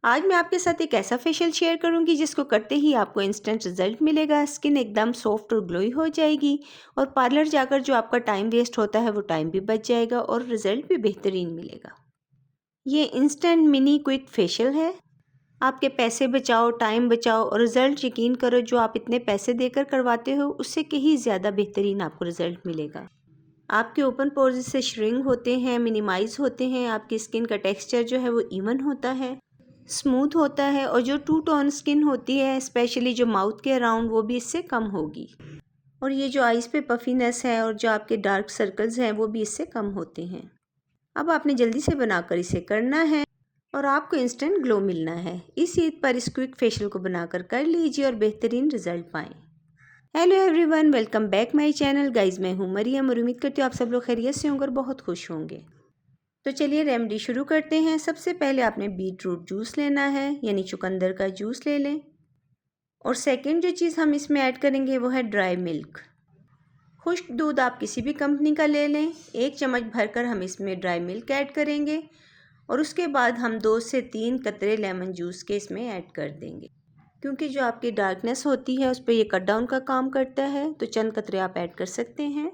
आज मैं आपके साथ एक ऐसा फेशियल शेयर करूंगी जिसको करते ही आपको इंस्टेंट रिजल्ट मिलेगा। स्किन एकदम सॉफ्ट और ग्लोई हो जाएगी और पार्लर जाकर जो आपका टाइम वेस्ट होता है वो टाइम भी बच जाएगा और रिजल्ट भी बेहतरीन मिलेगा। ये इंस्टेंट मिनी क्विक फेशियल है। आपके पैसे बचाओ, टाइम बचाओ और रिजल्ट यकीन करो जो आप इतने पैसे देकर करवाते हो उससे कहीं ज़्यादा बेहतरीन आपको रिजल्ट मिलेगा। आपके ओपन पोर्स से श्रिंक होते हैं, मिनिमाइज होते हैं, आपकी स्किन का टेक्सचर जो है वो इवन होता है, स्मूथ होता है और जो टू टोन स्किन होती है स्पेशली जो माउथ के अराउंड वो भी इससे कम होगी। और ये जो आइज़ पे पफीनेस है और जो आपके डार्क सर्कल्स हैं वो भी इससे कम होते हैं। अब आपने जल्दी से बनाकर इसे करना है और आपको इंस्टेंट ग्लो मिलना है। इस ईद पर इस क्विक फेशियल को बनाकर कर लीजिए और बेहतरीन रिजल्ट पाएँ। Hello everyone, welcome back my channel. Guys मैं हूँ मरियम और उम्मीद करती हूँ आप सब लोग खैरियत से होंगे और बहुत खुश होंगे। तो चलिए रेमेडी शुरू करते हैं। सबसे पहले आपने बीट रूट जूस लेना है, यानी चुकंदर का जूस ले लें। और सेकंड जो चीज़ हम इसमें ऐड करेंगे वो है ड्राई मिल्क। खुश्क दूध आप किसी भी कंपनी का ले लें। 1 चम्मच भरकर हम इसमें ड्राई मिल्क ऐड करेंगे और उसके बाद हम 2 से 3 कतरे लेमन जूस के इसमें ऐड कर देंगे, क्योंकि जो आपकी डार्कनेस होती है उस पर ये कट डाउन का काम करता है। तो चंद कतरे आप ऐड कर सकते हैं।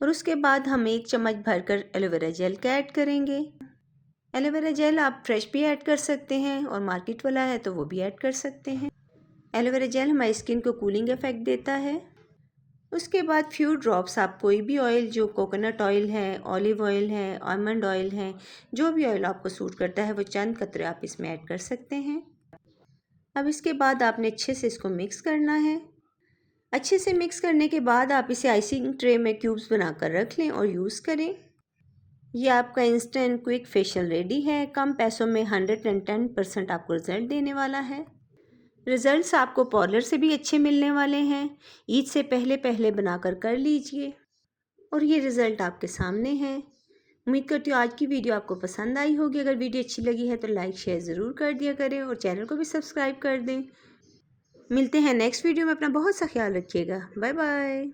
और उसके बाद हम 1 चम्मच भरकर एलोवेरा जेल का ऐड करेंगे। एलोवेरा जेल आप फ्रेश भी ऐड कर सकते हैं और मार्केट वाला है तो वो भी ऐड कर सकते हैं। एलोवेरा जेल हमारी स्किन को कूलिंग इफेक्ट देता है। उसके बाद फ्यू ड्रॉप्स आप कोई भी ऑयल, जो कोकोनट ऑयल है, ऑलिव ऑयल है, आलमंड ऑयल है, जो भी ऑयल आपको सूट करता है वो चंद कतरे आप इसमें ऐड कर सकते हैं। अब इसके बाद आपने अच्छे से इसको मिक्स करना है। अच्छे से मिक्स करने के बाद आप इसे आइसिंग ट्रे में क्यूब्स बनाकर रख लें और यूज़ करें। ये आपका इंस्टेंट क्विक फेशियल रेडी है। कम पैसों में 110% आपको रिज़ल्ट देने वाला है। रिज़ल्ट्स आपको पार्लर से भी अच्छे मिलने वाले हैं। ईद से पहले पहले बनाकर कर लीजिए और ये रिज़ल्ट आपके सामने है। उम्मीद करती हूँ आज की वीडियो आपको पसंद आई होगी। अगर वीडियो अच्छी लगी है तो लाइक शेयर ज़रूर कर दिया करें और चैनल को भी सब्सक्राइब कर दें। मिलते हैं नेक्स्ट वीडियो में। अपना बहुत सा ख्याल रखिएगा। Bye bye.